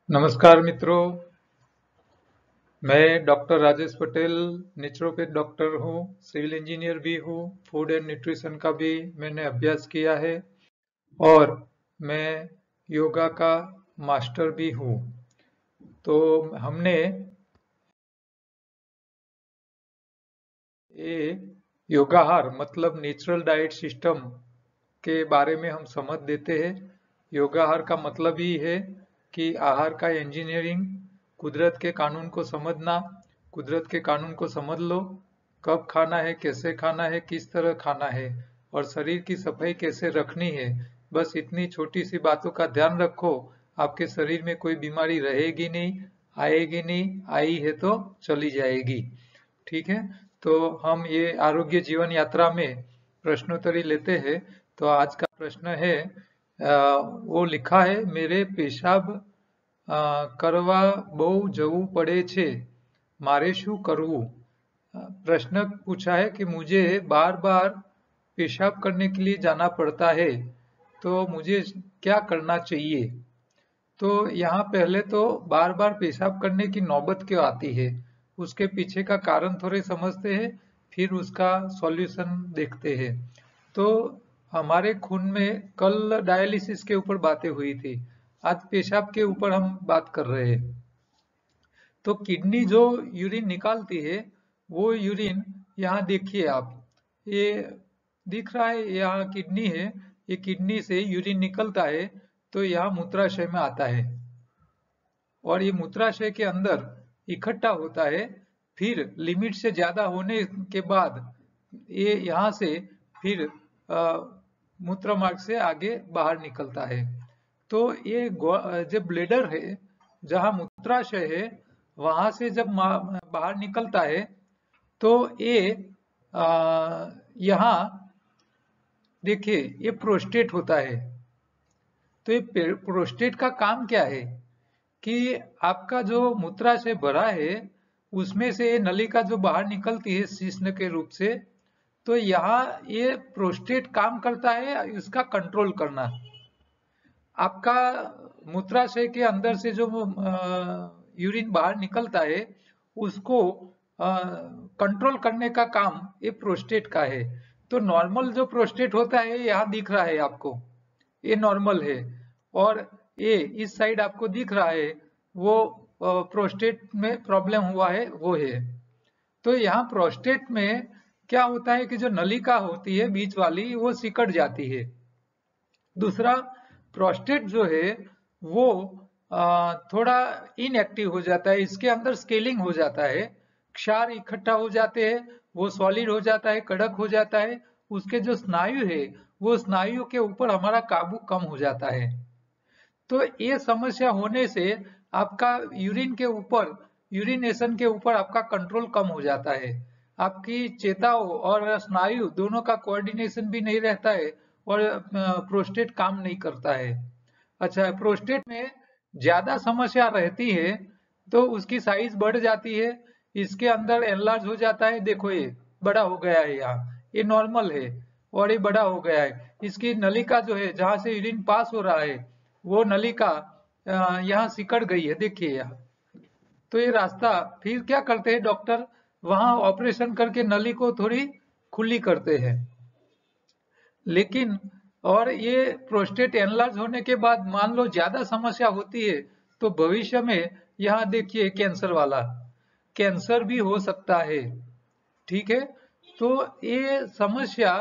नमस्कार मित्रों, मैं doctor Rajesh Patel naturopath doctor हूँ, सिविल इंजीनियर भी हूँ, फूड एंड न्यूट्रिशन का भी मैंने अभ्यास किया है और मैं योगा का मास्टर भी हूँ। तो हमने ये योगाहार मतलब नेचुरल डाइट सिस्टम के बारे में हम समझ देते हैं। योगाहार का मतलब ही है कि आहार का इंजीनियरिंग, कुदरत के कानून को समझना। कुदरत के कानून को समझ लो, कब खाना है, कैसे खाना है, किस तरह खाना है और शरीर की सफाई कैसे रखनी है। बस इतनी छोटी सी बातों का ध्यान रखो, आपके शरीर में कोई बीमारी रहेगी नहीं, आएगी नहीं, आई है तो चली जाएगी। ठीक है, तो हम ये आरोग्य जीवन यात्रा में प्रश्नोत्तरी लेते हैं। तो आज का प्रश्न है, वो लिखा है, मेरे पेशाब કરવા બહુ જવું પડે છે, મારે શું કરવું? प्रश्न पूछा है कि मुझे बार बार पेशाब करने के लिए जाना पड़ता है, तो मुझे क्या करना चाहिए? तो यहाँ पहले तो बार बार पेशाब करने की नौबत क्यों आती है, उसके पीछे का कारण थोड़े समझते हैं, फिर उसका सॉल्यूशन देखते हैं। तो हमारे खून में कल डायलिसिस के ऊपर बातें हुई थी, आज पेशाब के ऊपर हम बात कर रहे हैं। तो किडनी जो यूरिन निकालती है, वो यूरिन यहाँ देखिए आप, ये दिख रहा है, यहाँ किडनी है, ये किडनी से यूरिन निकलता है तो यहाँ मूत्राशय में आता है और ये मूत्राशय के अंदर इकट्ठा होता है। फिर लिमिट से ज्यादा होने के बाद ये यहाँ से फिर मूत्र मार्ग से आगे बाहर निकलता है। तो ये जो ब्लेडर है, जहाँ मूत्राशय है, वहां से जब बाहर निकलता है तो ये यहाँ देखिए, ये प्रोस्टेट होता है। तो ये प्रोस्टेट का काम क्या है कि आपका जो मूत्राशय भरा है, उसमें से ये नलिका जो बाहर निकलती है शिश्न के रूप से, तो यहाँ ये प्रोस्टेट काम करता है इसका कंट्रोल करना। आपका मूत्राशय के अंदर से जो यूरिन बाहर निकलता है, उसको कंट्रोल करने का काम ये प्रोस्टेट का है। तो नॉर्मल जो प्रोस्टेट होता है, यहाँ दिख रहा है आपको, ये नॉर्मल है। और ये इस साइड आपको दिख रहा है, वो प्रोस्टेट में प्रॉब्लम हुआ है, वो है। तो यहाँ प्रोस्टेट में क्या होता है कि जो नलिका होती है बीच वाली, वो सिकड़ जाती है। दूसरा, प्रोस्टेट जो है वो थोड़ा इनएक्टिव हो जाता है, इसके अंदर स्केलिंग हो जाता है, क्षार इकट्ठा हो जाते हैं, वो सॉलिड हो जाता है, कड़क हो जाता है। उसके जो स्नायु है, वो स्नायु के ऊपर हमारा काबू कम हो जाता है। तो ये समस्या होने से आपका यूरिन के ऊपर, यूरिनेशन के ऊपर आपका कंट्रोल कम हो जाता है। आपकी चेताओं और स्नायु दोनों का कोऑर्डिनेशन भी नहीं रहता है और प्रोस्टेट काम नहीं करता है। अच्छा, प्रोस्टेट में ज्यादा समस्या रहती है तो उसकी साइज बढ़ जाती है, इसके अंदर एनलार्ज हो जाता है। देखो, ये बड़ा हो गया है, यहाँ ये नॉर्मल है और ये बड़ा हो गया है। इसकी नलिका जो है, जहां से यूरिन पास हो रहा है, वो नलिका यहाँ सिकड़ गई है, देखिए यहाँ। तो ये रास्ता, फिर क्या करते हैं डॉक्टर, वहां ऑपरेशन करके नली को थोड़ी खुली करते हैं। लेकिन और ये प्रोस्टेट एनलार्ज होने के बाद मान लो ज्यादा समस्या होती है, तो भविष्य में यहाँ देखिए कैंसर वाला, कैंसर भी हो सकता है। ठीक है, तो ये समस्या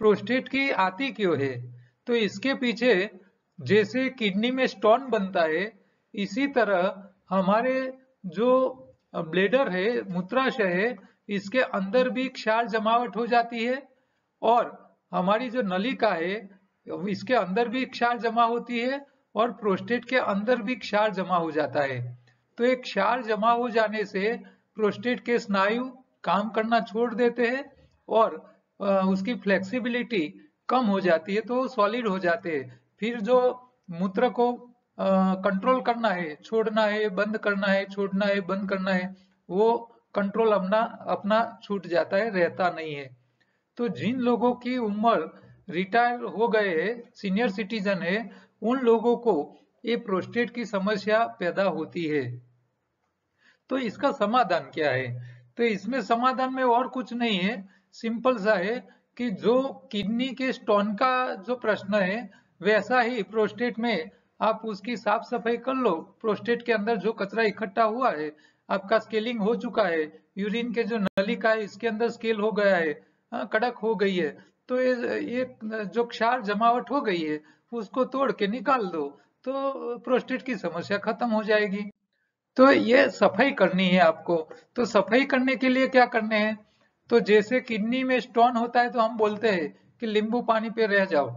प्रोस्टेट की आती क्यों है? तो इसके पीछे जैसे किडनी में स्टोन बनता है, इसी तरह हमारे जो ब्लेडर है, मूत्राशय है, इसके अंदर भी क्षार जमावट हो जाती है और हमारी जो नलिका है, इसके अंदर भी क्षार जमा होती है और प्रोस्टेट के अंदर भी क्षार जमा हो जाता है। तो एक क्षार जमा हो जाने से प्रोस्टेट के स्नायु काम करना छोड़ देते हैं और उसकी फ्लेक्सिबिलिटी कम हो जाती है, तो सॉलिड हो जाते हैं। फिर जो मूत्र को कंट्रोल करना है, छोड़ना है, बंद करना है, छोड़ना है, बंद करना है, वो कंट्रोल अपना अपना छूट जाता है, रहता नहीं है। तो जिन लोगों की उम्र रिटायर हो गए है, सीनियर सिटीजन है, उन लोगों को ये प्रोस्टेट की समस्या पैदा होती है। तो इसका समाधान क्या है? तो इसमें समाधान में और कुछ नहीं है, सिंपल सा है कि जो किडनी के स्टोन का जो प्रश्न है वैसा ही प्रोस्टेट में आप उसकी साफ सफाई कर लो। प्रोस्टेट के अंदर जो कचरा इकट्ठा हुआ है, आपका स्केलिंग हो चुका है, यूरिन के जो नलिका है इसके अंदर स्केल हो गया है, कड़क हो गई है, तो ये जो क्षार जमावट हो गई है उसको तोड़ के निकाल दो, तो प्रोस्टेट की समस्या खत्म हो जाएगी। तो ये सफाई करनी है आपको। तो सफाई करने के लिए क्या करने हैं? तो जैसे किडनी में स्टोन होता है तो हम बोलते हैं कि नींबू पानी पे रह जाओ।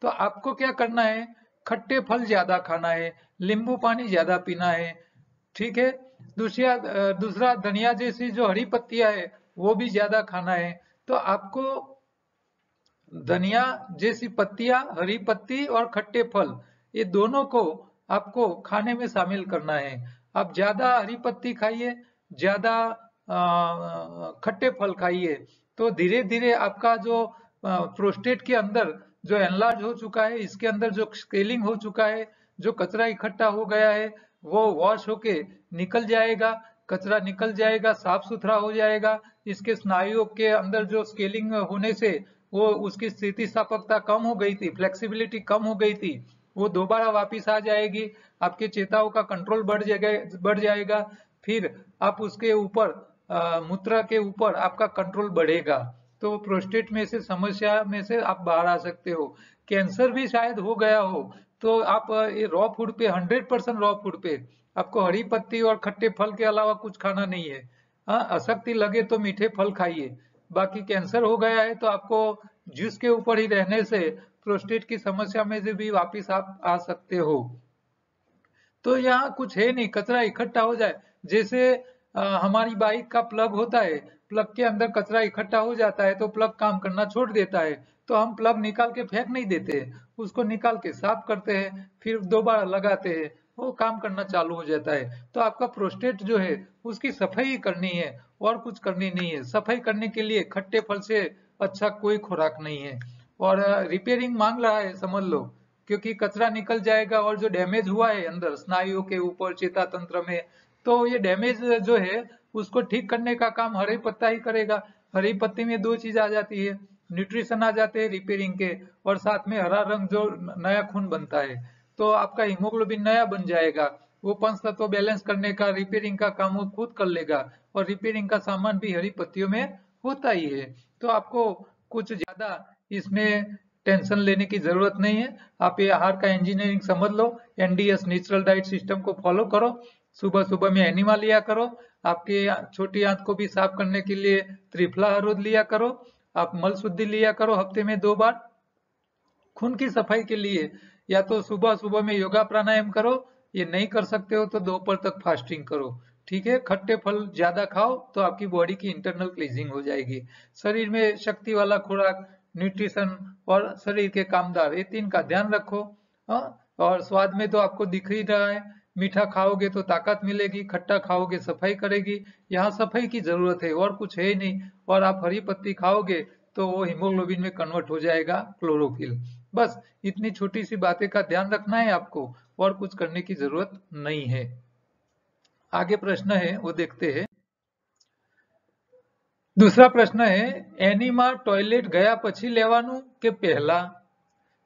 तो आपको क्या करना है? खट्टे फल ज्यादा खाना है, नींबू पानी ज्यादा पीना है, ठीक है। दूसरा धनिया जैसी जो हरी पत्तियां है वो भी ज्यादा खाना है। तो आपको धनिया जैसी पत्तियां, हरी पत्ती और खट्टे फल, ये दोनों को आपको खाने में शामिल करना है। आप ज्यादा हरी पत्ती खाइए, ज्यादा खट्टे फल खाइए, तो धीरे धीरे आपका जो प्रोस्टेट के अंदर जो एनलार्ज हो चुका है, इसके अंदर जो स्केलिंग हो चुका है, जो कचरा इकट्ठा हो गया है वो वॉश होके निकल जाएगा, कचरा निकल जाएगा, साफ सुथरा हो जाएगा। इसके स्नायुओं के अंदर जो स्केलिंग होने से वो उसकी स्थितिस्थापकता कम हो गई थी, फ्लेक्सिबिलिटी कम हो गई थी, वो दोबारा वापिस आ जाएगी। आपके चेताओं का कंट्रोल बढ़ जाएगा। फिर आप उसके ऊपर मूत्र के ऊपर आपका कंट्रोल बढ़ेगा। तो प्रोस्टेट में से समस्या में से आप बाहर आ सकते हो। कैंसर भी शायद हो गया हो तो आप ये रॉ फूड पे 100% रॉ फूड पे आपको हरी पत्ती और खट्टे फल के अलावा कुछ खाना नहीं है। हाँ, अशक्ति लगे तो मीठे फल खाइए। बाकी कैंसर हो गया है तो आपको जूस के ऊपर ही रहने से प्रोस्टेट की समस्या में से भी वापिस आप आ सकते हो। तो यहाँ कुछ है नहीं, कचरा इकट्ठा हो जाए जैसे हमारी बाइक का प्लग होता है, प्लग के अंदर कचरा इकट्ठा हो जाता है तो प्लग काम करना छोड़ देता है, तो हम प्लग निकाल के फेंक नहीं देते, उसको निकाल के साफ करते हैं, फिर दोबारा लगाते हैं, वो काम करना चालू हो जाता है। तो आपका प्रोस्टेट जो है उसकी सफाई करनी है और कुछ करनी नहीं है। सफाई करने के लिए खट्टे फल से अच्छा कोई खुराक नहीं है। और रिपेयरिंग मांग रहा है समझ लो, क्योंकि कचरा निकल जाएगा और जो डैमेज हुआ है अंदर स्नायुओं के ऊपर, चेता तंत्र में, तो ये डैमेज जो है उसको ठीक करने का काम हरी पत्ता ही करेगा। हरी पत्ती में दो चीज आ जाती है, न्यूट्रिशन आ जाते हैं रिपेयरिंग के, और साथ में हरा रंग जो नया खून बनता है, तो आपका हीमोग्लोबिन नया बन जाएगा। वो पंच तत्व बैलेंस करने का, रिपेयरिंग का काम वो खुद कर लेगा, और रिपेयरिंग का सामान भी हरी पत्तियों में होता ही है। तो आपको कुछ ज्यादा इसमें टेंशन लेने की जरूरत नहीं है। आप ये आहार का इंजीनियरिंग समझ लो, एनडीएस नेचुरल डाइट सिस्टम को फॉलो करो, सुबह सुबह में एनिमा लिया करो, आपके छोटी आंत को भी साफ करने के लिए त्रिफला हर रोज लिया करो, आप मल शुद्धि लिया करो हफ्ते में 2 बार। खून की सफाई के लिए या तो सुबह सुबह में योगा प्राणायाम करो, ये नहीं कर सकते हो तो दोपहर तक फास्टिंग करो, ठीक है। खट्टे फल ज्यादा खाओ तो आपकी बॉडी की इंटरनल क्लीजिंग हो जाएगी। शरीर में शक्ति वाला खुराक, न्यूट्रिशन और शरीर के कामदार, ये 3 का ध्यान रखो। और स्वाद में तो आपको दिख ही रहा है, मीठा खाओगे तो ताकत मिलेगी, खट्टा खाओगे सफाई करेगी। यहाँ सफाई की जरूरत है और कुछ है ही नहीं। और आप हरी पत्ती खाओगे तो वो हीमोग्लोबिन में कन्वर्ट हो जाएगा, क्लोरोफिल। बस इतनी छोटी सी बातें का ध्यान रखना है आपको, और कुछ करने की जरूरत नहीं है। आगे प्रश्न है वो देखते हैं। दूसरा प्रश्न है, एनीमा टॉयलेट गया પછી લેવાનું કે પહેલા?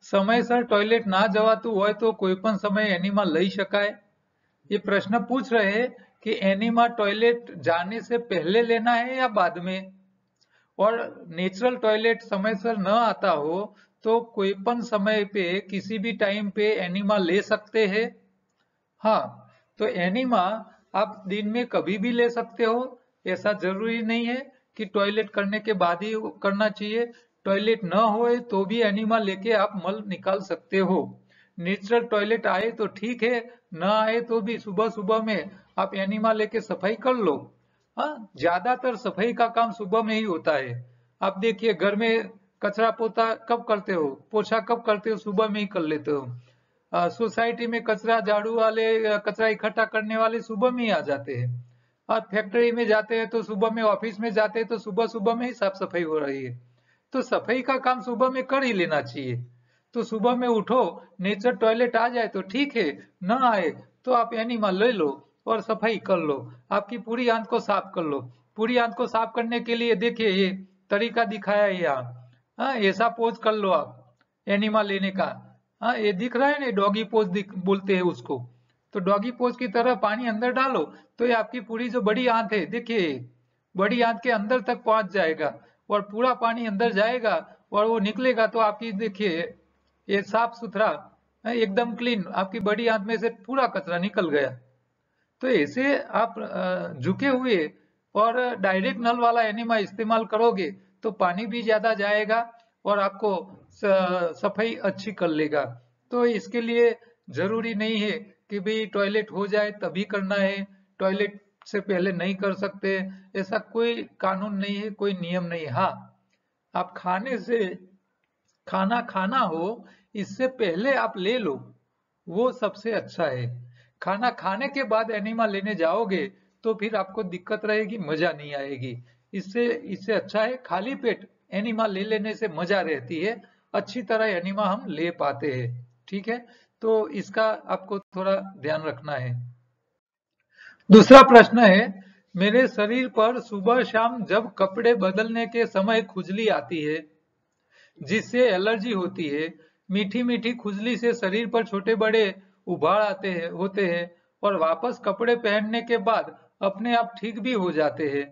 સમયસર टॉयलेट ना જવાતું હોય તો કોઈ પણ સમયે એનીमा લઈ શકાય? ये प्रश्न पूछ रहे हैं कि एनीमा टॉयलेट जाने से पहले लेना है या बाद में। और नेचुरल टॉयलेट समयसर न आता हो तो कोई पण समय पे किसी भी टाइम पे एनीमा ले सकते हैं। हाँ, तो एनीमा आप दिन में कभी भी ले सकते हो, ऐसा जरूरी नहीं है कि टॉयलेट करने के बाद ही करना चाहिए। टॉयलेट न होए तो भी एनीमा लेके आप मल निकाल सकते हो। नेचुरल टॉयलेट आए तो ठीक है, न आए तो भी सुबह सुबह में आप एनीमा लेके सफाई कर लो। हाँ, ज्यादातर सफाई का काम सुबह में ही होता है। आप देखिए घर में कचरा पोता कब करते हो, पोछा कब करते हो? सुबह में ही कर लेते हो। सोसाइटी में कचरा झाड़ू वाले, कचरा इकट्ठा करने वाले सुबह में ही आ जाते हैं। और फैक्ट्री में जाते हैं तो सुबह में, ऑफिस में जाते हैं तो सुबह सुबह में ही साफ सफाई हो रही है। तो सफाई का काम सुबह में कर ही लेना चाहिए। तो सुबह में उठो, नेचर टॉयलेट आ जाए तो ठीक है, ना आए तो आप एनिमा ले लो और सफाई कर लो, आपकी पूरी आंत को साफ कर लो। पूरी आंत को साफ करने के लिए देखिए ये तरीका दिखाया है यहाँ। हाँ, ऐसा पोज कर लो आप एनिमा लेने का। हाँ, ये दिख रहा है ना, डॉगी पोज बोलते हैं उसको। तो डॉगी पोज की तरह पानी अंदर डालो, तो ये आपकी पूरी जो बड़ी आंत है, देखिए बड़ी आंत के अंदर तक पहुंच जाएगा और पूरा पानी अंदर जाएगा और वो निकलेगा तो आपकी देखिए ये साफ सुथरा एकदम क्लीन, आपकी बड़ी आंत में से पूरा कचरा निकल गया। तो ऐसे आप झुके हुए और डायरेक्ट नल वाला एनिमा इस्तेमाल करोगे तो पानी भी ज्यादा जाएगा और आपको सफाई अच्छी कर लेगा। तो इसके लिए जरूरी नहीं है कि भाई टॉयलेट हो जाए तभी करना है, टॉयलेट से पहले नहीं कर सकते, ऐसा कोई कानून नहीं है, कोई नियम नहीं है। हाँ, आप खाने से खाना खाना हो इससे पहले आप ले लो, वो सबसे अच्छा है। खाना खाने के बाद एनिमा लेने जाओगे तो फिर आपको दिक्कत रहेगी, मजा नहीं आएगी। इससे इससे अच्छा है खाली पेट एनिमा ले लेने से मजा रहती है, अच्छी तरह एनिमा हम ले पाते हैं। ठीक है, तो इसका आपको थोड़ा ध्यान रखना है। दूसरा प्रश्न है, मेरे शरीर पर सुबह शाम जब कपड़े बदलने के समय खुजली आती है जिससे एलर्जी होती है। मीठी मीठी खुजली से शरीर पर छोटे बड़े उभाड़ आते हैं होते हैं और वापस कपड़े पहनने के बाद अपने आप ठीक भी हो जाते हैं।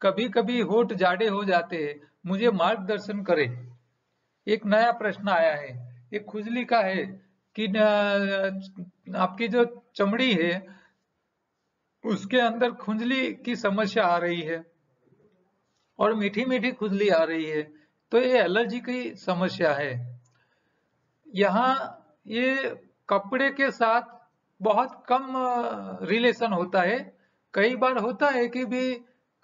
कभी कभी होठ जाड़े हो जाते हैं, मुझे मार्गदर्शन करें। एक नया प्रश्न आया है, एक खुजली का है कि आपकी जो चमड़ी है उसके अंदर खुजली की समस्या आ रही है और मीठी मीठी खुजली आ रही है, तो ये एलर्जी की समस्या है। यहाँ ये कपड़े के साथ बहुत कम रिलेशन होता है। कई बार होता है कि भी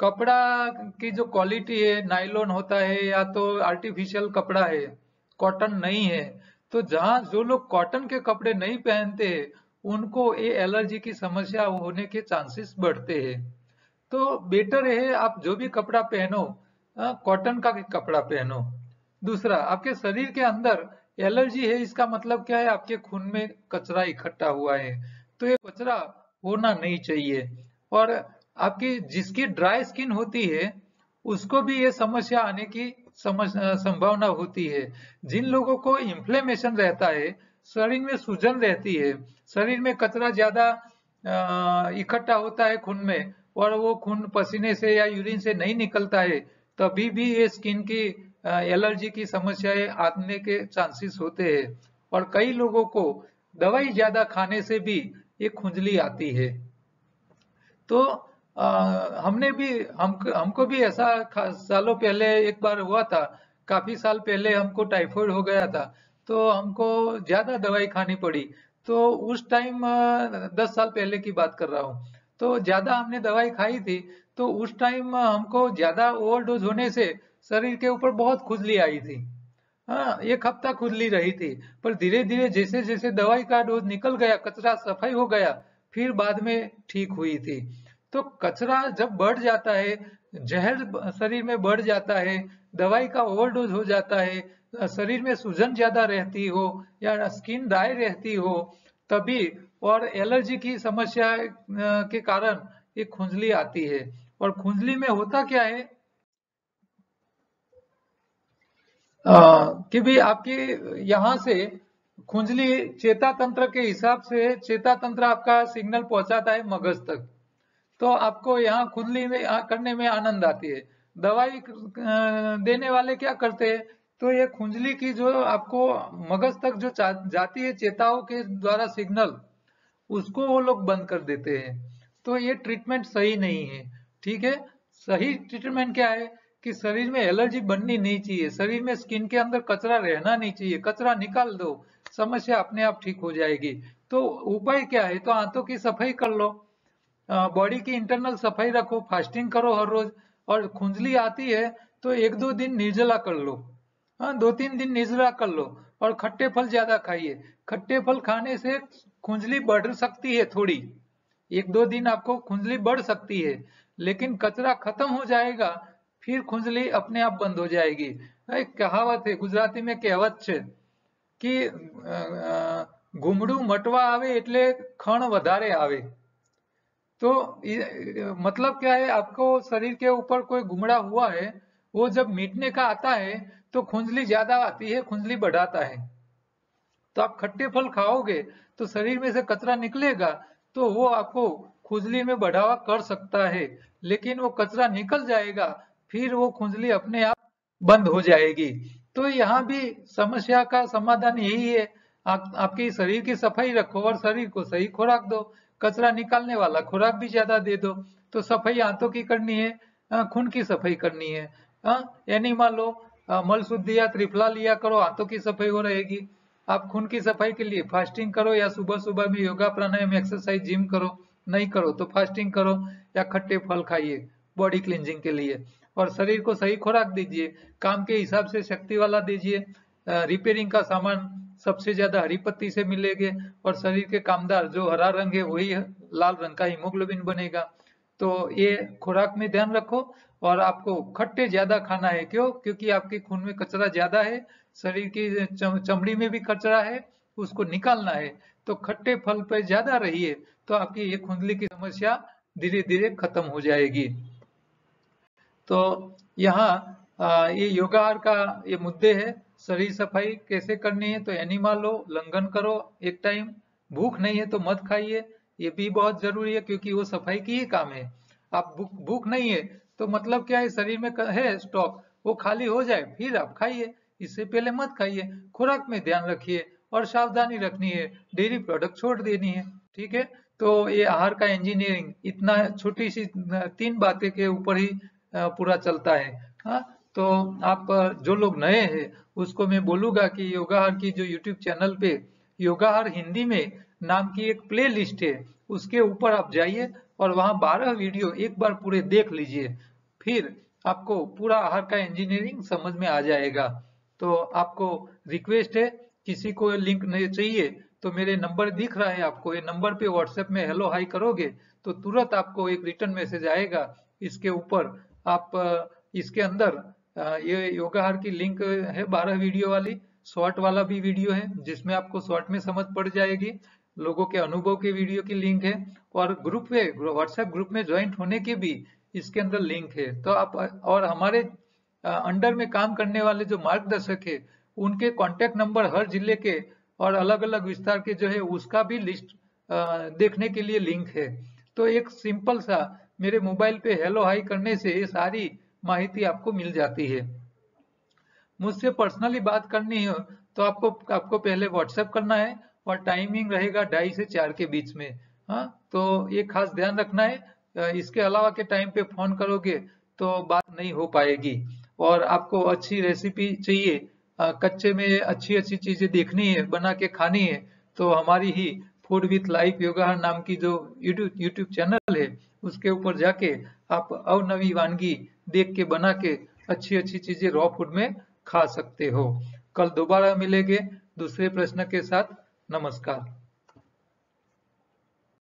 कपड़ा की जो क्वालिटी है, नायलॉन होता है या तो आर्टिफिशियल कपड़ा है, कॉटन नहीं है। तो जहाँ जो लोग कॉटन के कपड़े नहीं पहनते हैं उनको ये एलर्जी की समस्या होने के चांसेस बढ़ते हैं। तो बेटर है आप जो भी कपड़ा पहनो कॉटन का कपड़ा पहनो। दूसरा, आपके शरीर के अंदर एलर्जी है इसका मतलब क्या है, आपके खून में कचरा इकट्ठा हुआ है, तो ये कचरा होना नहीं चाहिए। और आपकी जिसकी ड्राई स्किन होती है उसको भी ये समस्या आने की संभावना होती है। जिन लोगों को इन्फ्लेमेशन रहता है, शरीर में सूजन रहती है, शरीर में कचरा ज्यादा इकट्ठा होता है खून में और वो खून पसीने से या यूरिन से नहीं निकलता है, तभी भी ये स्किन की एलर्जी की समस्याएं आने के चांसेस होते हैं। और कई लोगों को दवाई ज्यादा खाने से भी ये खुजली आती है। तो हमने भी हमको भी ऐसा सालों पहले एक बार हुआ था। काफी साल पहले हमको टाइफाइड हो गया था, तो हमको ज्यादा दवाई खानी पड़ी। तो उस टाइम 10 साल पहले की बात कर रहा हूँ, तो ज्यादा हमने दवाई खाई थी। तो उस टाइम हमको ज्यादा ओवरडोज होने से शरीर के ऊपर बहुत खुजली आई थी। हाँ, एक हफ्ता खुजली रही थी, पर धीरे धीरे जैसे जैसे दवाई का डोज निकल गया, कचरा सफाई हो गया, फिर बाद में ठीक हुई थी। तो कचरा जब बढ़ जाता है, जहर शरीर में बढ़ जाता है, दवाई का ओवरडोज हो जाता है, शरीर में सूजन ज्यादा रहती हो या स्किन ड्राई रहती हो, तभी और एलर्जी की समस्या के कारण ये खुजली आती है। और खुजली में होता क्या है कि भी आपकी यहाँ से खुजली चेता तंत्र के हिसाब से, चेता तंत्र आपका सिग्नल पहुंचाता है मगज तक, तो आपको यहाँ खुजली में करने में आनंद आती है। दवाई देने वाले क्या करते हैं, तो ये खुजली की जो आपको मगज तक जो जाती है चेताओं के द्वारा सिग्नल, उसको वो लोग बंद कर देते हैं। तो ये ट्रीटमेंट सही नहीं है। ठीक है, सही ट्रीटमेंट क्या है कि शरीर में एलर्जी बननी नहीं चाहिए, शरीर में स्किन के अंदर कचरा रहना नहीं चाहिए, कचरा निकाल दो, समस्या अपने आप ठीक हो जाएगी। तो उपाय क्या है, तो आंतों की सफाई कर लो, बॉडी की इंटरनल सफाई रखो, फास्टिंग करो हर रोज। और खुजली आती है तो 1-2 दिन निर्जला कर लो, हाँ 2-3 दिन निर्जला कर लो। और खट्टे फल ज्यादा खाइए, खट्टे फल खाने से खुजली बढ़ सकती है थोड़ी, 1-2 दिन आपको खुजली बढ़ सकती है, लेकिन कचरा खत्म हो जाएगा, फिर खुजली अपने आप बंद हो जाएगी। एक कहावत है गुजराती में, कहेवत है कि घूमड़ू मटवा आवे એટલે खण વધારે આવે। तो मतलब क्या है, आपको शरीर के ऊपर कोई घुमड़ा हुआ है, वो जब मीटने का आता है तो खुंजली ज्यादा आती है, खुंजली बढ़ाता है। तो आप खट्टे फल खाओगे तो शरीर में से कचरा निकलेगा, तो वो आपको खुजली में बढ़ावा कर सकता है, लेकिन वो कचरा निकल जाएगा, फिर वो खुजली अपने आप बंद हो जाएगी। तो यहाँ भी समस्या का समाधान यही है, आपके शरीर की सफाई रखो और शरीर को सही खुराक दो। कचरा निकालने वाला खुराक भी ज्यादा दे दो। तो सफाई हाथों की करनी है, खून की सफाई करनी है। एनिमा लो, मल शुद्धि या त्रिफला लिया करो, हाथों की सफाई हो रहेगी। आप खून की सफाई के लिए फास्टिंग करो, या सुबह सुबह में योगा प्राणायाम एक्सरसाइज जिम करो, नहीं करो तो फास्टिंग करो, या खट्टे फल खाइए बॉडी क्लींजिंग के लिए। और शरीर को सही खुराक दीजिए, काम के हिसाब से शक्ति वाला दीजिए। रिपेयरिंग का सामान सबसे ज्यादा हरी पत्ती से मिलेंगे, और शरीर के कामदार जो हरा रंग है वही लाल रंग का हीमोग्लोबिन बनेगा। तो ये खुराक में ध्यान रखो। और आपको खट्टे ज्यादा खाना है, क्यों? क्योंकि आपके खून में कचरा ज्यादा है, शरीर की चमड़ी में भी कचरा है, उसको निकालना है। तो खट्टे फल पे ज्यादा रहिए, तो आपकी ये खुंदली की समस्या धीरे धीरे खत्म हो जाएगी। तो यहाँ ये योगाहार का ये मुद्दे है। शरीर सफाई कैसे करनी है, तो एनिमा लो, लंघन करो एक टाइम। भूख नहीं है तो मत खाइए, ये भी बहुत जरूरी है, क्योंकि वो सफाई की ही काम है। आप भूख नहीं है तो मतलब क्या है, शरीर में है स्टॉक, वो खाली हो जाए फिर आप खाइए, इससे पहले मत खाइए। खुराक में ध्यान रखिए और सावधानी रखनी है, डेयरी प्रोडक्ट छोड़ देनी है। ठीक है, तो ये आहार का इंजीनियरिंग इतना छोटी सी 3 बातें के ऊपर ही पूरा चलता है। हाँ, तो आप जो लोग नए हैं उसको मैं बोलूंगा कि योगाहार की जो यूट्यूब चैनल पे योगाहार हिंदी में नाम की एक प्ले लिस्ट है, उसके ऊपर आप जाइए और वहाँ 12 वीडियो एक बार पूरे देख लीजिए, फिर आपको पूरा आहार का इंजीनियरिंग समझ में आ जाएगा। तो आपको रिक्वेस्ट है, किसी को लिंक नहीं चाहिए तो मेरे नंबर दिख रहा है आपको, ये नंबर पे व्हाट्सएप में हेलो हाई करोगे तो तुरंत आपको एक रिटर्न मैसेज आएगा। इसके ऊपर आप इसके अंदर ये योगाहार की लिंक है 12 वीडियो वाली, शॉर्ट वाला भी वीडियो है जिसमें आपको शॉर्ट में समझ पड़ जाएगी, लोगों के अनुभव के वीडियो की लिंक है, और ग्रुप में व्हाट्सएप ग्रुप में ज्वाइंट होने की भी इसके अंदर लिंक है। तो आप और हमारे अंडर में काम करने वाले जो मार्गदर्शक है उनके कांटेक्ट नंबर हर जिले के और अलग अलग विस्तार के जो है उसका भी लिस्ट देखने के लिए लिंक है। तो एक सिंपल सा मेरे मोबाइल पे हेलो हाई करने से ये सारी माहिती आपको मिल जाती है। मुझसे पर्सनली बात करनी हो तो आपको पहले व्हाट्सएप करना है, और टाइमिंग रहेगा 2:30 से 4 के बीच में। हाँ, तो ये खास ध्यान रखना है, इसके अलावा के टाइम पे फोन करोगे तो बात नहीं हो पाएगी। और आपको अच्छी रेसिपी चाहिए, कच्चे में अच्छी अच्छी चीजें देखनी है, बना के खानी है, तो हमारी ही फूड विथ लाइफ योगाहार नाम की जो यूट्यूब चैनल है उसके ऊपर जाके आप अवनवी वानगी देख के बना के अच्छी अच्छी चीजें रॉ फूड में खा सकते हो। कल दोबारा मिलेंगे दूसरे प्रश्न के साथ। नमस्कार।